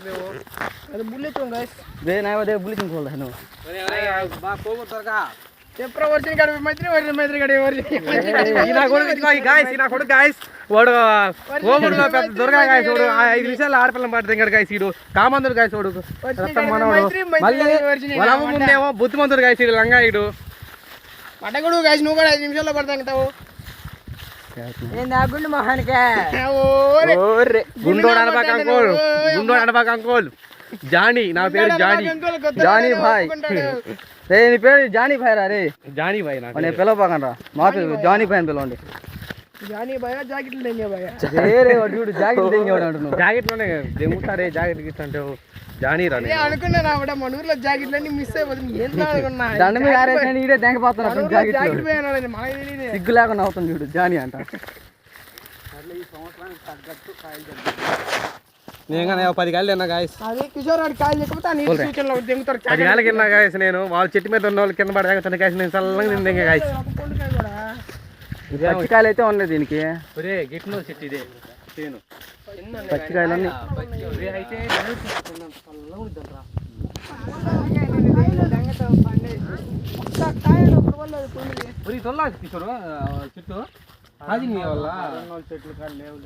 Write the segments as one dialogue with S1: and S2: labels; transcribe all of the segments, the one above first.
S1: अरे बुलेट हूँ guys
S2: they ना वो दे बुलेट खोल रहा है नो
S3: अरे बा कोमर तरका
S1: చెప్రా వర్షిని గడి మైత్రి గడి
S3: ఈనా కొడుకు ఇదిగో ఈ గాయ్స్ ఈనా కొడుకు గాయ్స్ వాడు కోమర్లో పెద్ద దొరగా గాయ్స్ వాడు 5 నిమిషాలు ఆడపిల్లం పాట దింగడు గాయ్స్ ఈడు కామందుడు గాయ్స్ వాడు రక్తం మనవడు మళ్ళీ వలమ ముందేమో బుద్ధిమంతుడు గాయ్స్ ఈడు లంగా ఈడు
S1: పడగడు గాయ్స్ నువ్వు కూడా 5 నిమిషాల్లో పడతాంటావు
S2: ఏంది ఆ గుండు మొహానికే
S1: ఓరే
S3: గుండోడు అనబాక అంకోల్ జానీ నా పేరు
S2: జానీ భాయ్ రే నీ పేరు జానీ భాయ్ రా రే
S3: జానీ భాయ్ నా
S2: నేను పిలవకండి రా మా పేరు జానీ భాయ్ అని పిలవండి
S1: జానీ భాయ్ జాకెట్లు దేంగే భాయ్
S2: రే వాడు జాకెట్ తెంగేవాడు అంటున్నావు
S3: జాకెట్లోనే దెంగుతారే జాకెట్ గిట్ట జానీ రా
S1: నేను అనుకున్నా మన ఊర్లో జాకెట్లన్నీ మిస్ అయిపోతుంది ఎంత అనుకున్నా
S2: దండ మీద ఆరేసాను ఈడే తెంకపోతున్నాడు
S1: జాకెట్
S2: జాకెట్
S1: పోయాను మనకి తెలియదు
S2: సిగ్గు లేకుండా అవుతుంది చూడు జానీ అంట
S3: నేను 10 కాయలు తిన్నా గాయస్
S1: అదే కిషోర్ గారి కాయలు లేకపోతే ఆ నీటి సూచనలో దెంగుతారు
S3: 10 కాయలు తిన్నా గాయస్ నేను వాళ్ళ చెట్టు మీద ఉన్న వాళ్ళు కింద పడగా గాయస్ నేను చల్లగా తిందే గాయస్
S2: పచ్చికాయలు అయితే ఉన్నాయి దీనికి
S3: ఒరే గిట్నో చెట్టు ఇదే చేను
S2: పచ్చికాయలన్నీ
S3: అయితే కిషోరు చెట్టు అది నీ వల్ల చెట్లు కాదు లేవు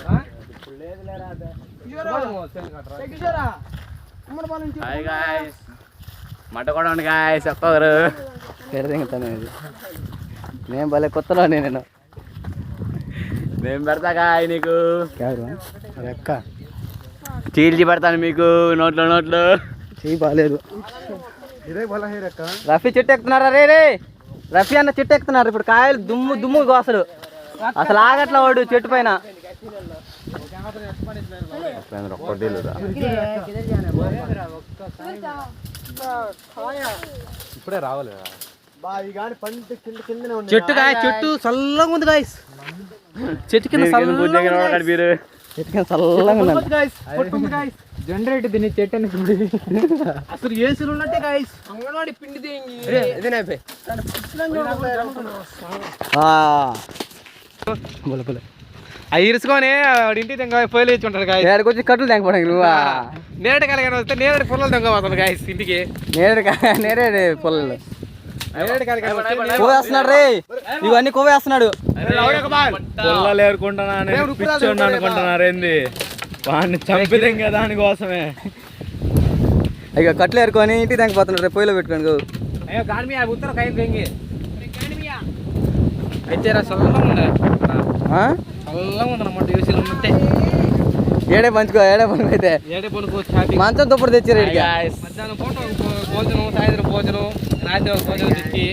S3: మట్ట కూడా ఉంది గాయస్ ఒక్కొక్కరు
S2: పెడతాను ఇది నేను భలే కొత్తలో నేను
S3: నేను పెడతా గాయ నీకు
S2: అక్క
S3: చీల్చి పెడతాను మీకు నోట్లో
S2: చెయ్యి బాగాలేదు
S3: ఇదే బల హేరక్క
S2: రఫీ చెట్టు ఎక్కుతున్నారా రే రే రఫీ అన్న చెట్టు ఎక్కుతున్నారు ఇప్పుడు కాయలు దుమ్ము కోసలు అసలు ఆగట్లా వాడు చెట్టు పైన
S3: ఇప్పుడే రావాలి
S2: చెట్టు చెట్టు చల్లగా ఉంది గాయస్ చెట్టు కింద చల్లగా జనరేటర్ తిని చెట్టు అని
S1: అసలు ఏసీలు ఉన్నట్టే గాయస్ అంగన్వాడి పిండి
S3: ఇరుసుకొని ఇంటి దెంగ పొయ్యిలు ఇచ్చుంటాడు గాయ
S2: వచ్చి కట్టులు తెంగపోవడానికి నువ్వు
S3: నేరేడు కలిగిన వస్తే నేరేడు పుల్లలు దెంగపోతాడు గాయస్ ఇంటికి
S2: నేరేడు పొల్లలు కోవేస్తున్నాడు రే ఇవన్నీ కోవేస్తున్నాడు
S3: పుల్లలు ఏరుకుంటున్నాను అనుకుంటున్నారు ఏంది వాడిని చంపిదేం కదా దానికోసమే
S2: ఇక కట్లు ఏరుకొని ఇంటికి తెంగపోతున్నాడు రేపు పొయ్యిలో పెట్టుకోండి
S3: అయ్యో గాని ఉత్తర కై పెంగి అయితే చల్లగా ఉంది చల్లగా ఉందన్నమాట యూసీలు ఉంటే
S2: ఏడే పంచుకో అయితే
S3: ఏడే పనుకోవచ్చు
S2: మంచం దుప్పుడు తెచ్చారు
S3: మధ్యాహ్నం పూట భోజనం సాయంత్రం భోజనం రాత్రి భోజనం తెచ్చి